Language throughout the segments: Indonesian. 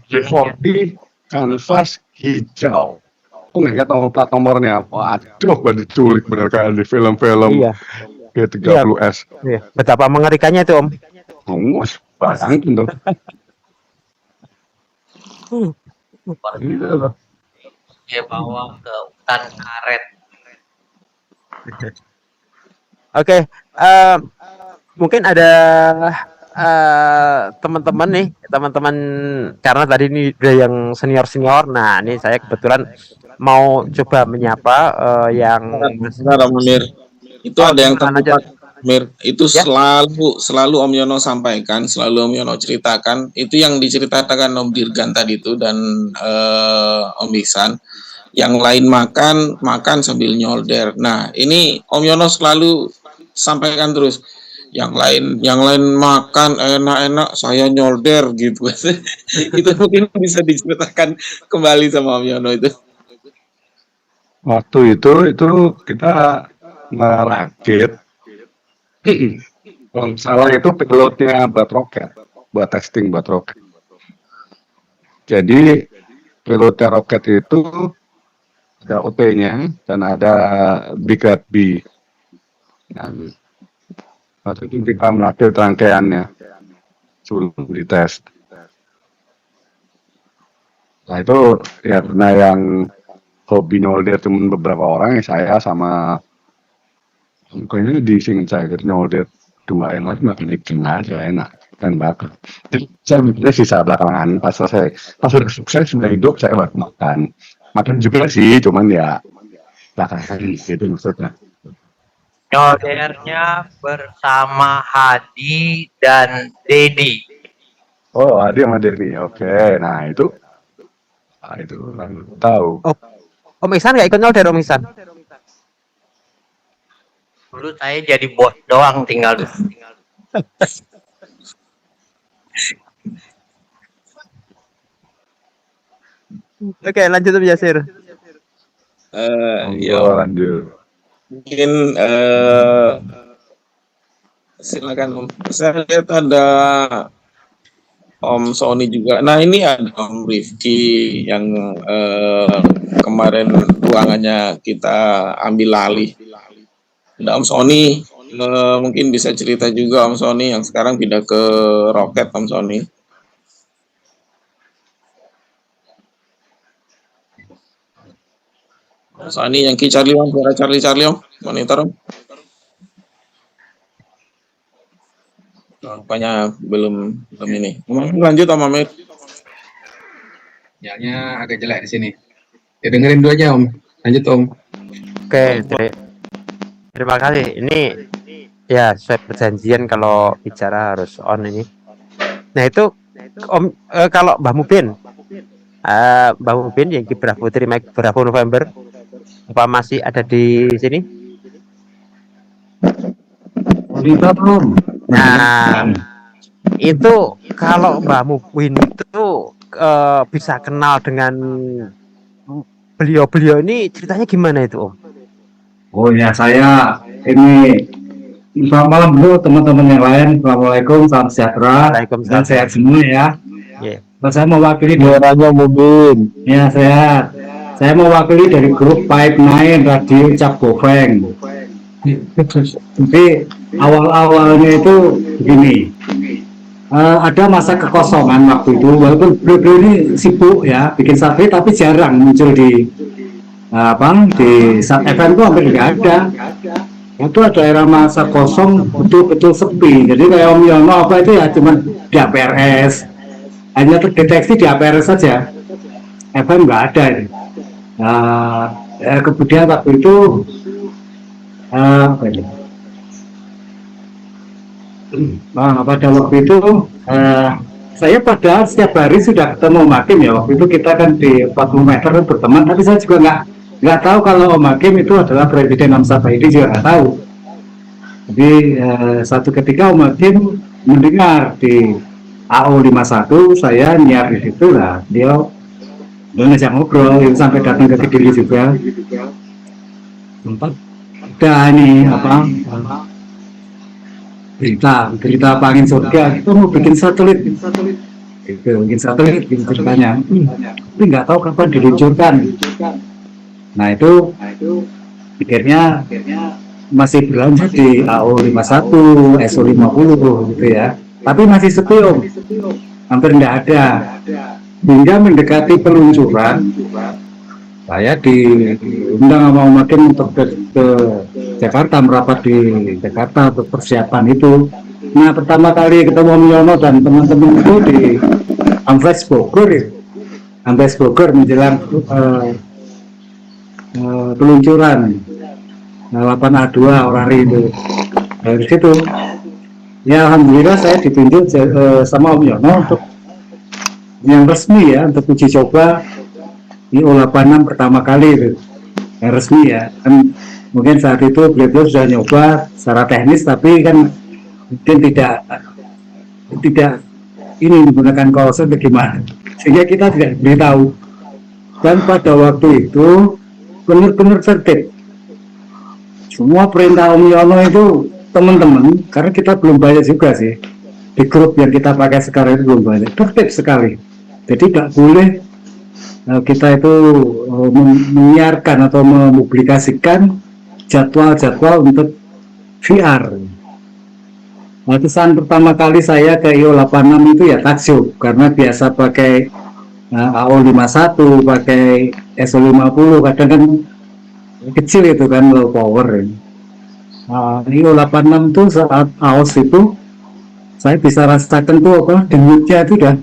J40 kanvas hijau. Aku nggak tahu plat nomornya apa. Aduh, gue diculik bener kayak di film-film Iya, iya, G30S. iya. Betapa mengerikannya itu, Om. Mus, bayangin tuh. Iya loh. Dia bawa ke hutan karet. Oke, mungkin ada teman-teman nih, teman-teman karena tadi ini udah yang senior-senior. Nah, ini saya kebetulan mau coba menyapa yang Sebentar, Om Mir. Itu ada yang terlupa, Mir. Itu Ya. selalu Om Yono sampaikan, selalu Om Yono ceritakan. Itu yang diceritakan Om Dirgan tadi itu dan Om Ihsan. Yang lain makan sambil nyolder. Nah, ini Om Yono selalu sampaikan terus. Yang lain makan enak-enak, saya nyolder gitu. Itu mungkin bisa diceritakan kembali sama Om Yono itu. Waktu itu kita merakit. Kalau salah itu pilotnya buat roket, buat testing buat roket. Jadi pilotnya roket itu ada OT-nya dan ada Brigade B. Nah, waktu itu kita merakit rangkaiannya sebelum dites. Nah itu ya karena yang hobi nyolder cuma beberapa orang, saya sama kayaknya di sini saya nyolder dua yang lain makin ikan aja enak dan bakar. Jadi saya mikirnya sisa belakangan pas sudah sukses sudah hidup saya baru makan juga sih, cuman ya belakangan gitu maksudnya. Nyoldernya bersama Hadi dan Dedi. Oh, Hadi sama Dedi. Oke, nah itu tahu. Om Ihsan nggak ikut nyolder, Om Ihsan? Dulu saya jadi bos doang tinggal. Oke, lanjut Om Yasir. Lanjut. Mungkin silakan Om. Saya lihat ada Om Sony juga. Nah ini ada Om Rifki yang kemarin ruangannya kita ambil alih. Ada Om Sony, mungkin bisa cerita juga Om Sony yang sekarang pindah ke Roket Om Sony. Sony yang Charlie Om, suara Charlie Om, monitor Om. Rupanya belum ini. Lanjut Om Amir. Sinyalnya agak jelek di sini. Ya dengerin dulu aja Om. Lanjut Om. Oke, terima kasih. Ini ya sesuai perjanjian kalau bicara harus on ini. Nah itu Om kalau Mbah Mubin yang Kibrah Putri Bravo November apa masih ada di sini? Nah itu kalau Mbah Mubin itu bisa kenal dengan beliau ini ceritanya gimana itu Om? Oh ya, saya ini selamat malam dulu teman-teman yang lain. Assalamualaikum, salam sejahtera dan sehat semua ya. Yeah. Saya mewakili orangnya Mubin. Ya sehat. Saya mewakili dari grup Pipe Nine Radio Cap Gofeng. Tapi awal-awalnya itu begini. Ada masa kekosongan waktu itu, walaupun beliau ini sibuk ya bikin satelit, tapi jarang muncul di di Sat FM itu hampir nggak ada. Itu ada era masa kosong, betul-betul sepi. Jadi kayak Om Yono apa itu ya cuma di APRS, hanya terdeteksi di APRS saja. FM nggak ada ini. Kemudian waktu itu pada waktu itu saya padahal setiap hari sudah ketemu Om Hakim ya. Waktu itu kita kan di 40 meter berteman, tapi saya juga nggak tahu kalau Om Hakim itu adalah Presiden Hamzah Baidi, juga nggak tahu. Jadi satu ketika Om Hakim mendengar di AO 51 saya nyiar di situ lah, dia ngajak ngobrol itu sampai datang ke Kediri juga. Sempat ada ini berita angin surga, kita mau bikin satelit Itu mungkin satelit gitu ceritanya. Tapi nggak tahu kapan diluncurkan. Nah itu pikirnya masih berlanjut di AO51, SO50 gitu ya. Tapi masih sepi Om, hampir nggak ada. Hingga mendekati peluncuran, saya diundang sama Om Hakim untuk ke Jakarta, merapat di Jakarta untuk persiapan itu. Nah pertama kali ketemu Om Yono dan teman-teman itu di Amfes Bogor, Amfes Bogor menjelang peluncuran 8A2 Orari itu. Dari situ ya alhamdulillah saya ditunjuk sama Om Yono untuk yang resmi ya, untuk uji coba di O86 pertama kali itu yang resmi ya. Kan mungkin saat itu beliau sudah nyoba secara teknis, tapi kan mungkin tidak ini menggunakan kawasan bagaimana, sehingga kita tidak beritahu. Dan pada waktu itu benar-benar tertib. Semua perintah Om Yono itu teman-teman, karena kita belum banyak juga sih di grup yang kita pakai sekarang itu belum banyak, tertib sekali. Jadi nggak boleh kita itu menyiarkan atau mempublikasikan jadwal-jadwal untuk VR. Waktu saat pertama kali saya ke IO86 itu ya takjub, karena biasa pakai AO51, pakai SO50, kadang kan kecil itu kan, low power. IO86 tuh saat AOS itu saya bisa rasakan tuh apa, dengutnya itu dah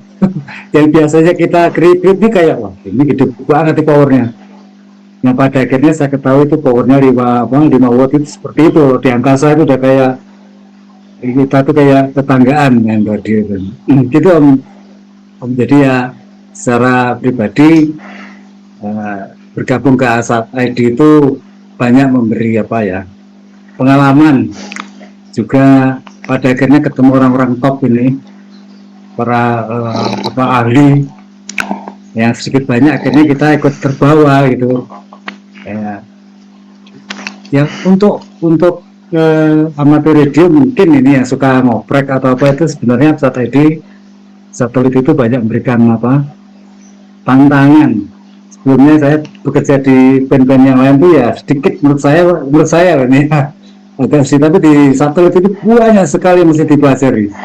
yang biasanya kita kredit ini kayak wah ini gede banget powernya. Yang pada akhirnya saya ketahui itu powernya 5 watt itu seperti itu di angkasa itu udah kayak kita tuh kayak tetanggaan yang tadi itu. Gitu Om. Jadi ya secara pribadi bergabung ke ASAP ID itu banyak memberi apa ya pengalaman, juga pada akhirnya ketemu orang-orang top ini, para ahli yang sedikit banyak akhirnya kita ikut terbawa gitu ya untuk amatir radio mungkin ini yang suka ngoprek atau apa itu sebenarnya satelit itu banyak memberikan apa tantangan. Sebelumnya saya bekerja di band-band yang lain tuh ya sedikit menurut saya ini agak sih, tapi di satelit itu banyak sekali mesti dipelajari.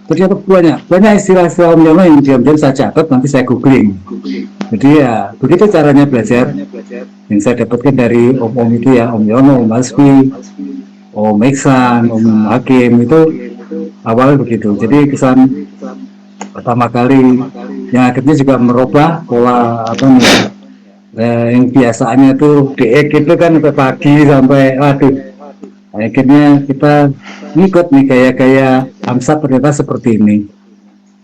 Ternyata banyak istilah-istilah Om Yono yang diam-diam saya catat, nanti saya googling. Jadi ya begitu caranya belajar yang saya dapatkan dari Om itu ya, Om Yono, Om Asfi, Om Iksan, Om Hakim itu awalnya begitu. Jadi kesan pertama kali yang akhirnya juga merubah pola apa nih yang biasanya tuh DX itu kan sampai pagi sampai waduh, akhirnya kita ngikut nih gaya-gaya AMSAT ternyata seperti ini.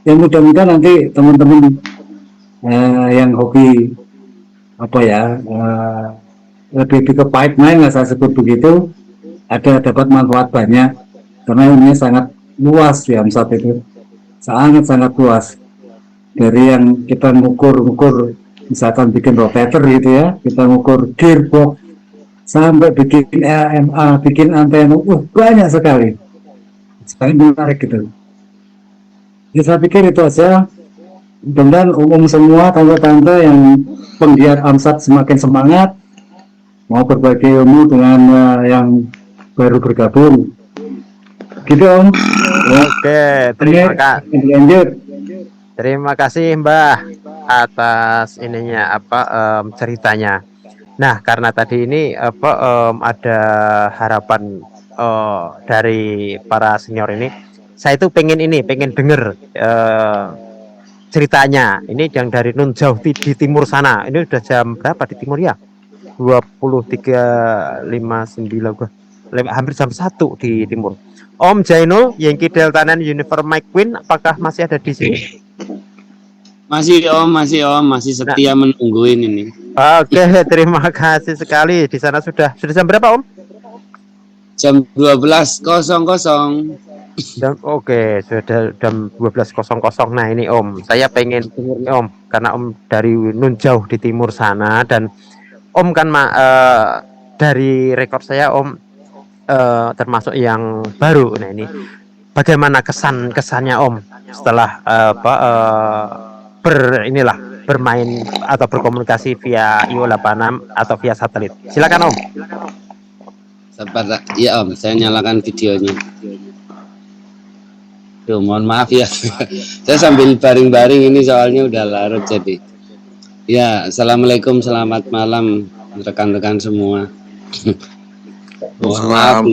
Yang mudah-mudahan nanti teman-teman yang hobi apa ya lebih ke pipeline lah saya sebut begitu, dapat manfaat banyak karena ini sangat luas ya AMSAT itu, sangat luas. Dari yang kita ngukur misalkan bikin rotator gitu ya, kita ngukur gearbox sampai bikin AMA, bikin antena, banyak sekali. Sekali menarik gitu. Ya, saya pikir itu aja. Mudah-mudahan umum semua tante-tante yang penggiat AMSAT semakin semangat mau berbagi ilmu dengan yang baru bergabung. Gitu Om. Oke, terima kasih Mbah atas ininya ceritanya. Nah, karena tadi ini ada harapan dari para senior ini, saya itu pengen denger ceritanya. Ini yang dari nun jauh di timur sana. Ini udah jam berapa di timur ya? 23.59 gua. Hampir jam 1 di timur. Om Jainul, Yankee Delta dan Uniform Mike Queen, apakah masih ada di sini? Masih setia menungguin ini. Oke, terima kasih sekali. Di sana sudah jam berapa Om? Jam 12.00. Oke, sudah jam 12.00. Nah ini Om, saya pengen Om, karena Om dari nun jauh di timur sana, dan Om kan dari rekor saya Om termasuk yang baru. Nah ini bagaimana kesannya Om setelah bermain atau berkomunikasi via IO86 atau via satelit? Silakan Om. Ya Om, saya nyalakan videonya. Duh, mohon maaf ya. Saya sambil baring-baring ini soalnya udah larut jadi. Ya, assalamualaikum, selamat malam rekan-rekan semua. Mohon maaf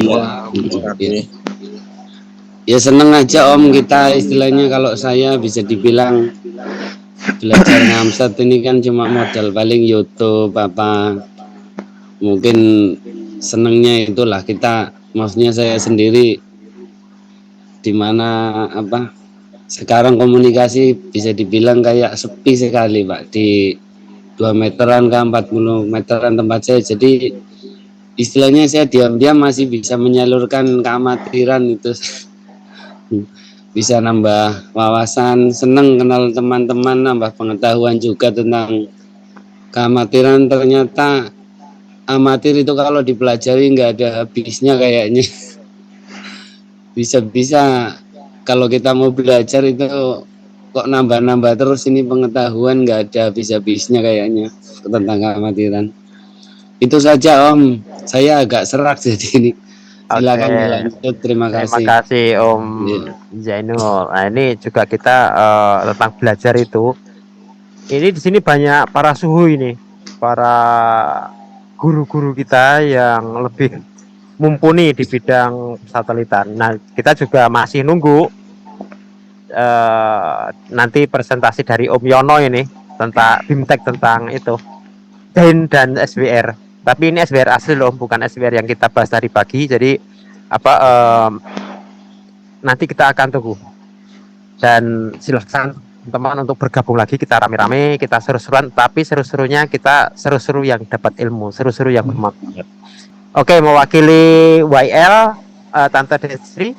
ya. Ya seneng aja Om, kita istilahnya kalau saya bisa dibilang belajar ngamsat ini kan cuma modal paling YouTube apa, mungkin senengnya itulah kita, maksudnya saya sendiri dimana apa sekarang komunikasi bisa dibilang kayak sepi sekali Pak, di 2 meteran ke 40 meteran tempat saya, jadi istilahnya saya diam-diam masih bisa menyalurkan keamatiran itu. Bisa nambah wawasan, seneng kenal teman-teman, nambah pengetahuan juga tentang keamatiran. Ternyata amatir itu kalau dipelajari nggak ada habisnya kayaknya. Bisa-bisa kalau kita mau belajar itu kok nambah-nambah terus, ini pengetahuan nggak ada habis-habisnya kayaknya tentang keamatiran. Itu saja Om, saya agak serak jadi ini. Silakan dilanjut. Terima kasih. Terima kasih Om Zainul. Nah, ini juga kita tentang belajar itu. Ini di sini banyak para suhu ini, para guru-guru kita yang lebih mumpuni di bidang satelitan. Nah, kita juga masih nunggu nanti presentasi dari Om Yono ini tentang BIMTEK, tentang itu DAIN dan SWR. Tapi ini SWR asli loh, bukan SWR yang kita bahas tadi pagi. Jadi nanti kita akan tunggu. Dan silahkan teman-teman untuk bergabung lagi, kita rame-rame, kita seru-seruan. Tapi seru-serunya kita seru-seru yang dapat ilmu, seru-seru yang bermanfaat. Oke, mewakili YL, Tante Desri,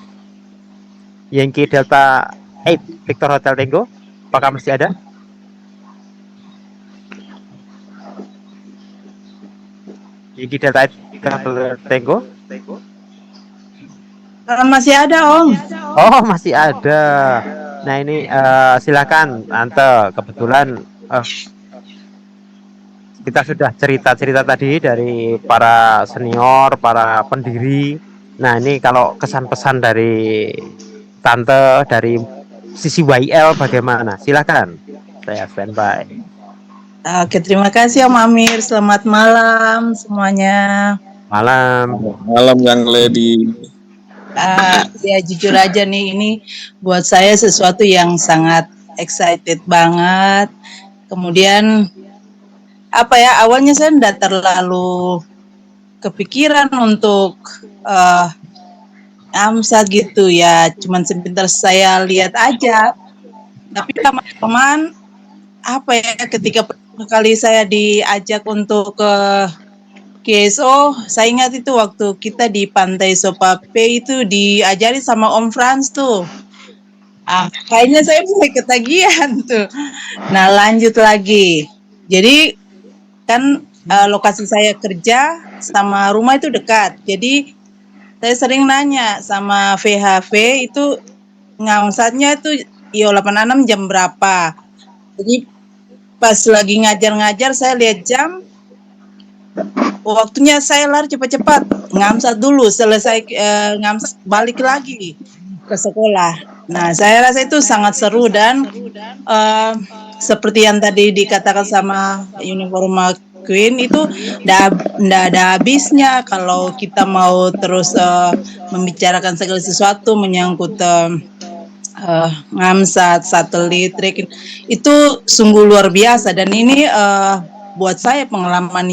Yankee Delta 8 Victor Hotel Tango, apakah masih ada? Yankee Delta 8 Victor Hotel Tango. Masih ada Om. Oh, masih ada. Nah ini silakan Tante, kebetulan kita sudah cerita-cerita tadi dari para senior, para pendiri. Nah ini kalau kesan-pesan dari Tante dari sisi YL bagaimana? Silakan, saya standby. Oke, terima kasih Om Amir. Selamat malam semuanya. Malam. Malam yang lady. Ya jujur aja nih, ini buat saya sesuatu yang sangat excited banget. Kemudian apa ya, awalnya saya tidak terlalu kepikiran untuk AMSA gitu ya, cuman sebentar saya lihat aja. Tapi teman-teman apa ya, ketika pertama kali saya diajak untuk ke KSO, saya ingat itu waktu kita di Pantai Sopape itu diajari sama Om Frans tuh. Kayaknya saya mulai ketagihan tuh. Nah lanjut lagi. Jadi kan lokasi saya kerja sama rumah itu dekat. Jadi saya sering nanya sama VHV itu ngamsatnya itu IO86 jam berapa. Jadi pas lagi ngajar-ngajar saya lihat jam, waktunya saya lari cepat-cepat, ngamsat dulu, selesai ngamsat balik lagi ke sekolah. Nah, saya rasa itu sangat seru dan seperti yang tadi dikatakan sama Uniforma Queen itu nggak ada habisnya kalau kita mau terus membicarakan segala sesuatu menyangkut ngamsat, satelit, tracking, itu sungguh luar biasa dan ini buat saya pengalaman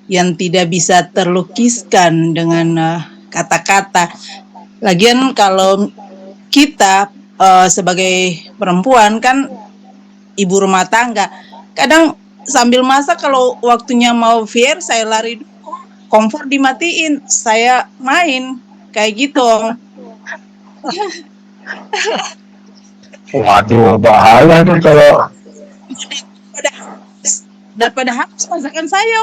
yang tidak bisa terlukiskan dengan kata-kata. Lagian kalau kita sebagai perempuan kan ibu rumah tangga, kadang sambil masak kalau waktunya mau VR saya lari dulu, kompor dimatiin, saya main kayak gitu. Waduh, bahaya tuh kalau daripada habis masakan saya,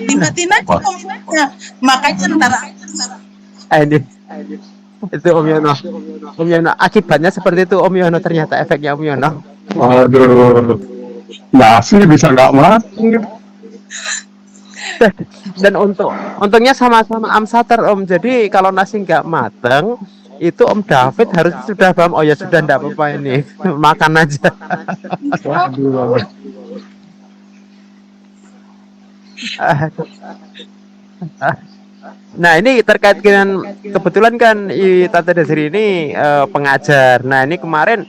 dimatiin aja kompornya. Makanya ntar Itu Om Yono. Om Yono, akibatnya seperti itu Om Yono, ternyata efeknya Om Yono. Waduh, nasi bisa nggak mateng gitu. Dan untungnya sama-sama Amsater Om. Jadi kalau nasi nggak mateng, itu Om David harus sudah paham. Oh ya sudah, nggak apa-apa ini, makan aja. Waduh, Nah ini terkait dengan kebetulan kan Tante Desri ini pengajar. Nah ini kemarin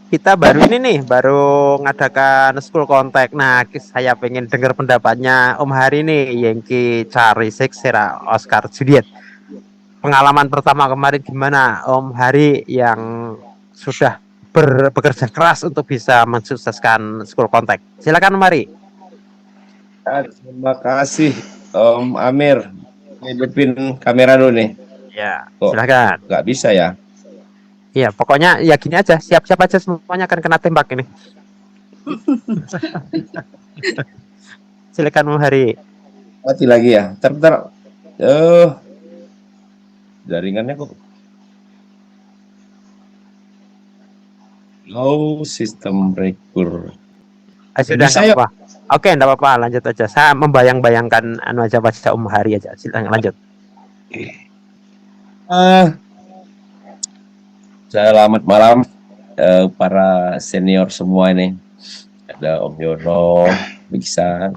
kita baru ini nih, baru ngadakan school contact. Nah saya pengen dengar pendapatnya Om Hari nih, Yengki Charisek Sera Oscar Juliet. Pengalaman pertama kemarin gimana Om Hari yang sudah bekerja keras untuk bisa mensukseskan school contact? Silakan Om Hari. Terima kasih Om Amir. Hidupin kamera dulu nih. Ya, Kok silakan. nggak bisa ya? Iya, pokoknya ya gini aja, siap-siap aja, semuanya akan kena tembak ini. Silakan Om Hari. Mati lagi ya. Ntar. Jaringannya kok. Low system breaker. Sudah Bisa nggak ya? apa-apa. Oke, enggak apa-apa, lanjut aja. Saya membayang-bayangkan anu aja baca Om Hari aja. Silakan lanjut. Selamat malam para senior semua ini. Ada Om Yono, Biksan,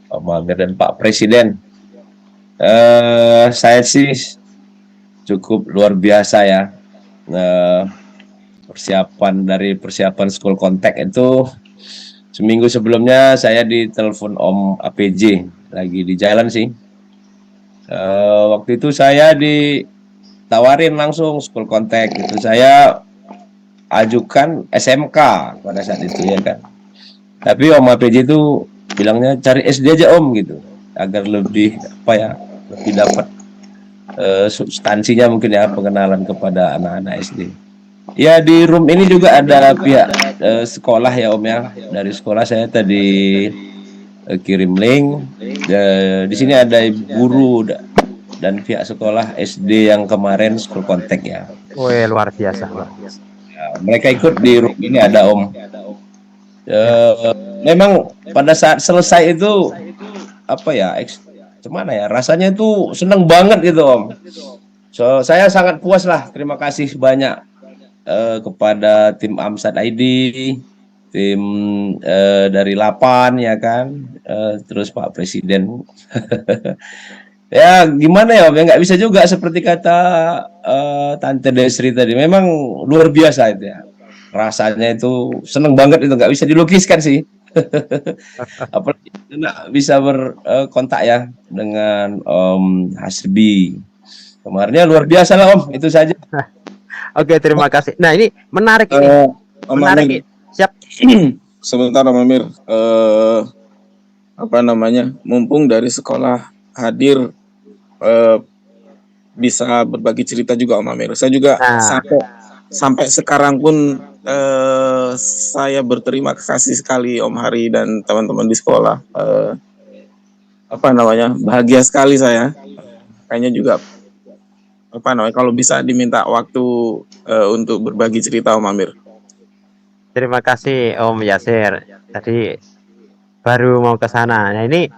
Om Amir dan Pak Presiden. Saya sih cukup luar biasa ya. Persiapan school contact itu seminggu sebelumnya saya ditelepon Om APJ, lagi di jalan sih. Waktu itu saya ditawarin langsung school contact itu, saya ajukan SMK pada saat itu ya kan. Tapi Om APJ itu bilangnya cari SD aja Om gitu, agar lebih lebih dapat substansinya mungkin ya, pengenalan kepada anak-anak SD. Ya di room ini juga ada pihak sekolah ya Om ya. Dari sekolah saya tadi kirim link. Di sini ada guru dan pihak sekolah SD yang kemarin school contact ya. Wih, luar biasa. Ya, mereka ikut di room ini ada Om. Memang pada saat selesai itu gimana ya, rasanya itu seneng banget gitu Om. So saya sangat puas lah. Terima kasih banyak kepada tim Amsat ID, tim dari Lapan ya kan, terus Pak Presiden. Ya gimana ya Om, ya nggak bisa juga seperti kata Tante Desri tadi, memang luar biasa itu ya. Rasanya itu seneng banget, itu nggak bisa dilukiskan sih. Apalagi bisa berkontak ya dengan Om Hasbi. Kemarinnya luar biasa lah Om, itu saja. Oke, terima kasih. Nah ini menarik ini. Om Menarik. Amir, Siap. sebentar Om Amir. Mumpung dari sekolah hadir, bisa berbagi cerita juga Om Amir. Saya juga sampai sekarang pun saya berterima kasih sekali Om Hari dan teman-teman di sekolah. Bahagia sekali saya. Kayaknya juga kalau bisa diminta waktu untuk berbagi cerita Om Amir. Terima kasih Om Yasir. Tadi baru mau ke sana. Nah ini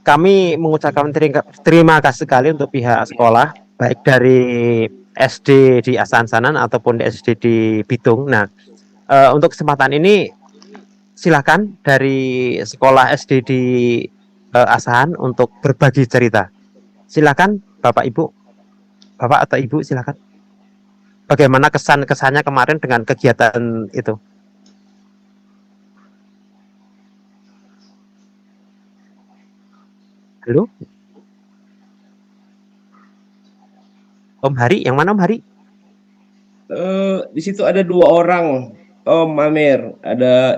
kami mengucapkan terima kasih sekali untuk pihak sekolah, baik dari SD di Asahan ataupun di SD di Bitung. Nah untuk kesempatan ini silakan dari sekolah SD di Asahan untuk berbagi cerita. Silakan Bapak Ibu, Bapak atau Ibu silakan. Bagaimana kesannya kemarin dengan kegiatan itu? Halo? Om Hari, yang mana Om Hari? Di situ ada 2 orang Om Amir, ada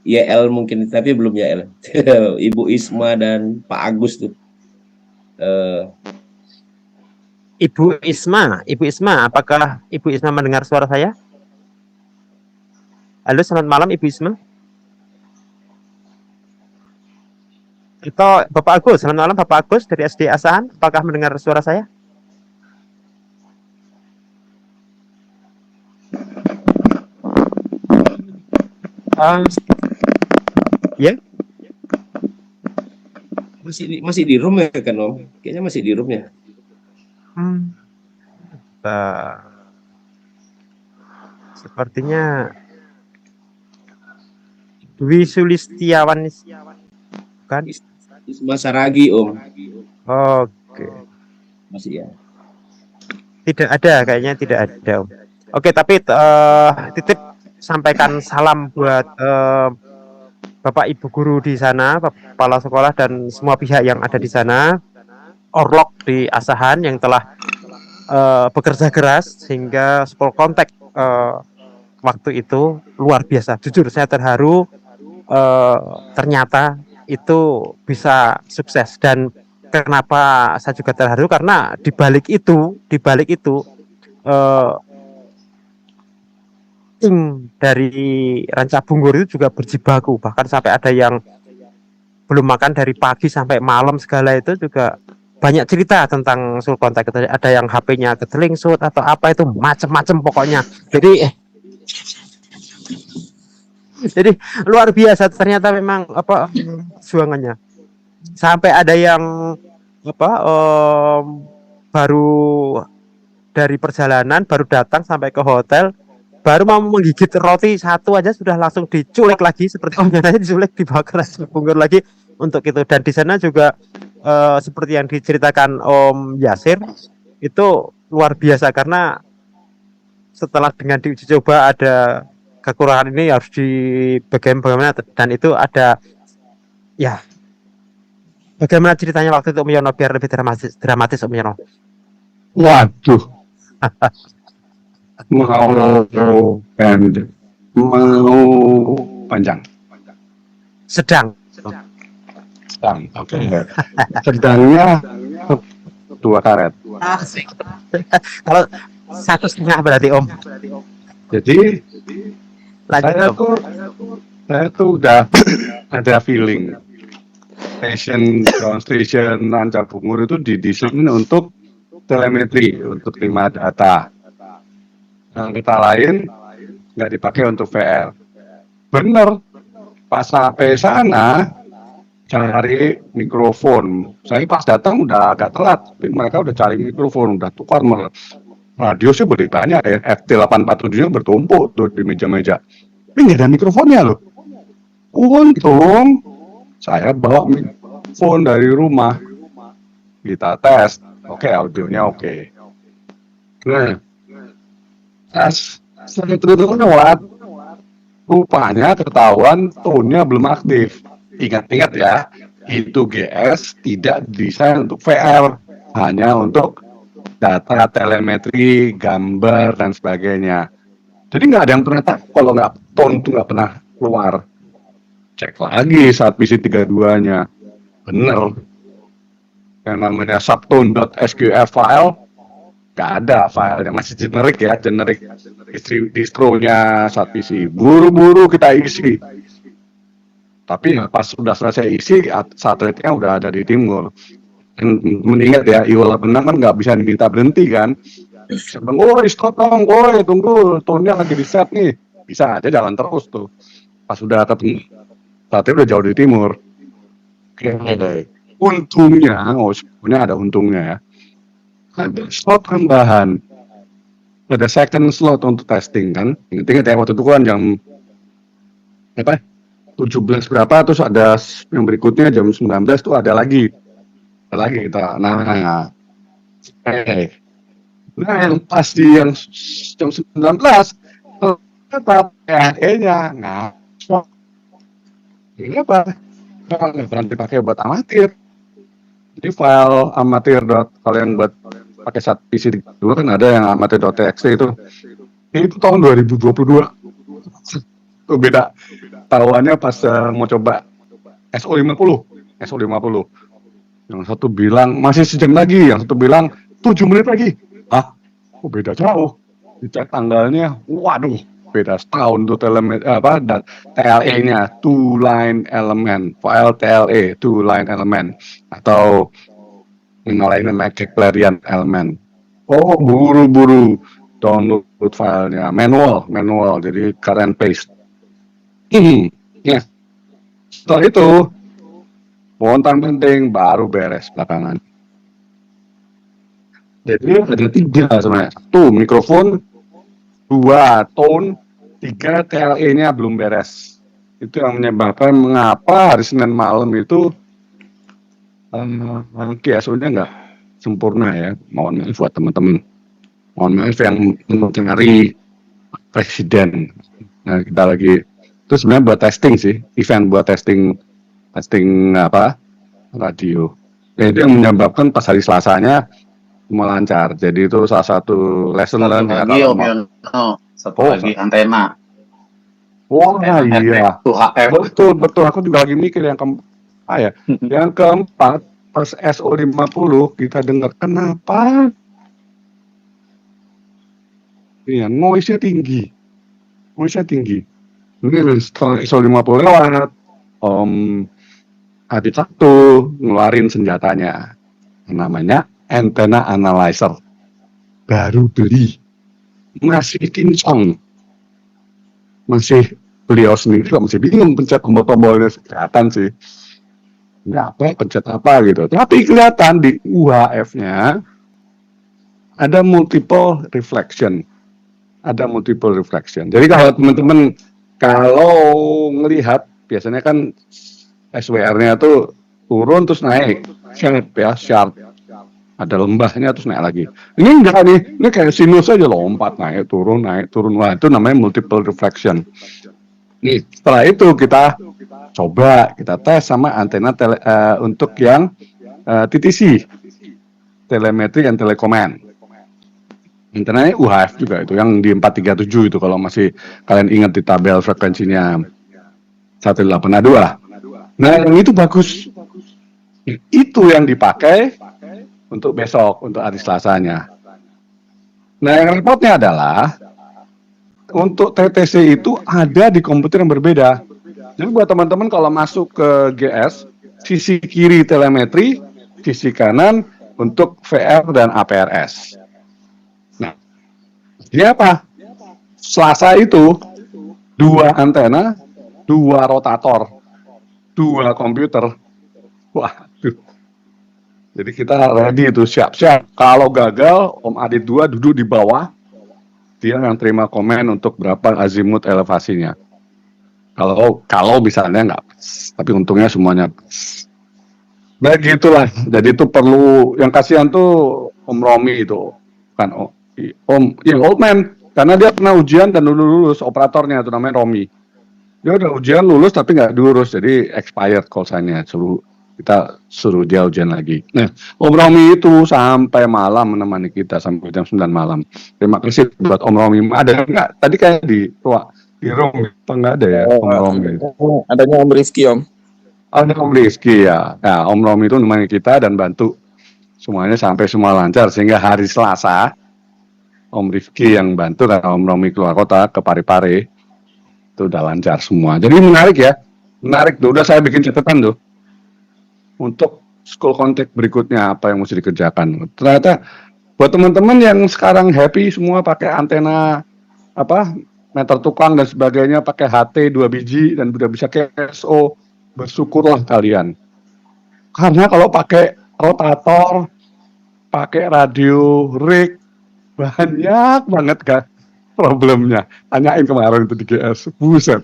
YL mungkin, tapi belum YL. Ibu Isma dan Pak Agus tuh. Ibu Isma, apakah Ibu Isma mendengar suara saya? Halo, selamat malam Ibu Isma. Atau Bapak Agus, selamat malam Bapak Agus dari SD Asahan, apakah mendengar suara saya? Ah, ya, Masih di room ya kan Om? Kayaknya masih di room ya. Nah, sepertinya Dwi Sulistiawan kan? Isma Saragi Om. Oke, Masih ya. tidak ada, kayaknya tidak ada, Om. Oke, tapi titip sampaikan salam buat Bapak Ibu guru di sana, Bapak kepala sekolah dan semua pihak yang ada di sana, Orlok di Asahan yang telah bekerja keras sehingga Spol Kontak waktu itu luar biasa. Jujur saya terharu, ternyata itu bisa sukses. Dan kenapa saya juga terharu karena di balik itu tim dari Ranca Bungur itu juga berjibaku, bahkan sampai ada yang belum makan dari pagi sampai malam segala. Itu juga banyak cerita tentang Sul Kontak. Ada yang HP-nya ketelingsut atau apa, itu macem-macem pokoknya. Jadi luar biasa ternyata memang apa perjuangannya. Sampai ada yang baru dari perjalanan baru datang sampai ke hotel, baru mau menggigit roti satu aja sudah langsung diculik lagi, seperti Om Yana diculik, dibawa ke Ranca Bungur lagi untuk itu. Dan di sana juga seperti yang diceritakan Om Yasir, itu luar biasa karena setelah dengan diuji coba ada kekurangan ini harus bagaimana, dan itu ada ya bagaimana ceritanya waktu itu Om Yono biar lebih dramatis Om Yono. Waduh, mau panjang. Sedang. Oke. Sedangnya 2 karet. Kalau 1,5 berarti Om. Jadi saya tuh udah ada feeling ground station Ranca Bungur itu didesain untuk telemetri, untuk terima data. Yang kita lain nggak dipakai untuk VR. Bener, pas sampai sana cari mikrofon. Saya pas datang udah agak telat, tapi mereka udah cari mikrofon, udah tukar radio sih boleh banyak ya, FT847-nya bertumpuk tuh di meja-meja. Tapi nggak ada mikrofonnya loh. Untung saya bawa mikrofon dari rumah. Kita tes, oke, audionya oke. Nah, tes lewat, rupanya ketahuan tone-nya belum aktif. Ingat-ingat ya, itu GS tidak desain untuk VR, hanya untuk data telemetri, gambar, dan sebagainya. Jadi nggak ada yang pernah tahu kalau nggak tone itu nggak pernah keluar. Cek lagi saat PC 32-nya. Bener. Yang namanya subtone.sqr file, nggak ada file yang masih generik ya, generik distro-nya saat PC. Buru-buru kita isi. Tapi ya pas sudah selesai isi, satelitnya udah ada di timur. Mengingat ya, IO86 kan nggak bisa diminta berhenti kan. Woi stop dong, woi tunggu, tone-nya lagi di set nih. Bisa aja jalan terus tuh. Pas sudah ketemu, satelit udah jauh di timur. Oke. Untungnya, sebenarnya ada untungnya ya. Ada slot tambahan. Ada second slot untuk testing kan. Ingat ya, waktu itu kan jam 17 berapa, terus ada yang berikutnya jam 19 tuh ada lagi kita. Nah, yang pas di yang jam 19 tetap PHE-nya ngaco. Ini apa? Nggak pernah dipakai buat amatir. Jadi file amatir. Kalau yang buat pakai saat PC dulu kan ada yang amatir.txt itu tahun 2022. Itu beda. Tahuannya pas mau coba SO50. Yang satu bilang masih sejam lagi, yang satu bilang 7 menit lagi. Beda jauh. Dicek tanggalnya, waduh, beda setahun tuh dan TLE-nya, two line element, file TLE, two line element, atau yang lainnya magic clarion element. Buru-buru download filenya, manual, jadi cut and paste. Nah, setelah itu spontan penting baru beres belakangan. Jadi ada 3 sebenarnya. 1 mikrofon, 2 tone, 3 TLE-nya belum beres. Itu yang menyebabkan mengapa hari Senin malam itu QSO-nya nggak sempurna ya. Mohon maaf buat teman-teman. Mohon maaf yang mencari presiden. Nah, kita lagi itu sebenarnya buat testing sih, event buat testing radio. Nah, itu yang menyebabkan pas hari Selasanya semua lancar. Jadi itu salah satu lesson learned ya. Satu lagi antena. Wah, iya. Betul. Aku juga lagi mikir yang yang keempat, pas SO50 kita dengar kenapa noise-nya tinggi. Ini setelah SO50 lewat, Om Adit satu ngeluarin senjatanya. Namanya antenna analyzer. Baru beli. Masih kincang. Beliau sendiri juga masih bingung pencet tombol-tombolnya, kelihatan sih. Pencet apa gitu. Tapi kelihatan di UHF-nya ada multiple reflection. Jadi kalau teman-teman ngelihat biasanya kan SWR-nya tuh turun terus naik, sharp. Ada lembahnya terus naik lagi. Ini enggak nih, ini kayak sinus aja lompat naik turun. Wah, itu namanya multiple reflection. Nih, setelah itu kita tes sama antena untuk yang TTC, telemetri and telecommand. Antenanya UHF juga itu, yang di 437 itu kalau masih kalian ingat di tabel frekuensinya 182. Nah, yang itu bagus. Itu yang dipakai untuk besok, untuk hari Selasanya. Nah, yang repotnya adalah untuk TTC itu ada di komputer yang berbeda. Jadi buat teman-teman kalau masuk ke GS, sisi kiri telemetri, sisi kanan untuk VR dan APRS. Nah, ini apa? Selasa itu 2 antena, 2 rotator, 2 komputer. Waduh. Jadi kita ready itu, siap-siap. Kalau gagal, Om Adit 2 duduk di bawah, dia yang terima komen untuk berapa azimut elevasinya. Kalau misalnya nggak pas, tapi untungnya semuanya pas. Begitulah. Jadi itu perlu, yang kasihan tuh Om Romi itu, kan Old Man, karena dia pernah ujian dan lulus operatornya itu namanya Romi. Dia udah ujian lulus tapi nggak diurus, jadi expired call-nya, kita suruh dia ujian lagi. Nah, Om Romi itu sampai malam menemani kita sampai jam 9 malam. Terima kasih buat Om Romi. Ada nggak? Tadi kayak di room itu nggak ada ya Om Romi. Adanya Om Rifki, Om. Ada Om Rifki ya. Nah, Om Romi itu menemani kita dan bantu semuanya sampai semua lancar sehingga hari Selasa Om Rifki yang bantu karena Om Romi keluar kota ke Parepare itu udah lancar semua. Jadi menarik tuh. Udah saya bikin catatan tuh. Untuk school contact berikutnya apa yang mesti dikerjakan. Ternyata buat teman-teman yang sekarang happy semua pakai antena meter tukang dan sebagainya, pakai HT 2 biji dan udah bisa KSO, bersyukurlah kalian. Karena kalau pakai rotator, pakai radio rig, banyak banget kan problemnya. Tanyain kemarin itu di GS, buset,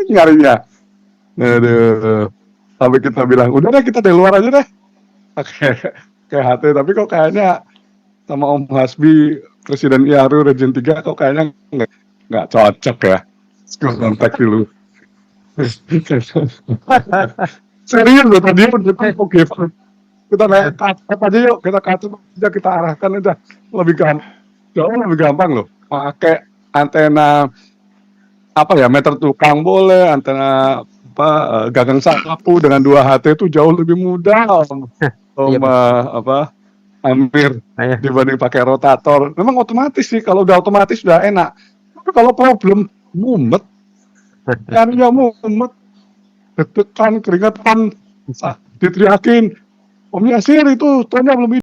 nyarinya. Aduh. Sampai kita bilang, udah deh kita dari luar aja deh. Kayak HT, tapi kok kayaknya sama Om Hasbi, Presiden IARU Region 3, kok kayaknya nggak cocok ya. School contact dulu. Serius loh, tadi oke. Kita naik kacet aja yuk, kita kacet aja, kita arahkan aja. Jauh lebih gampang loh. Pakai antena, meter tukang boleh, antena gagang sapu dengan 2 HT itu jauh lebih mudah Amir dibanding pakai rotator. Memang otomatis sih, kalau udah otomatis udah enak. Tapi kalau problem mumet, deg-degan, keringetan, diteriakin, Om Yasir itu trennya belum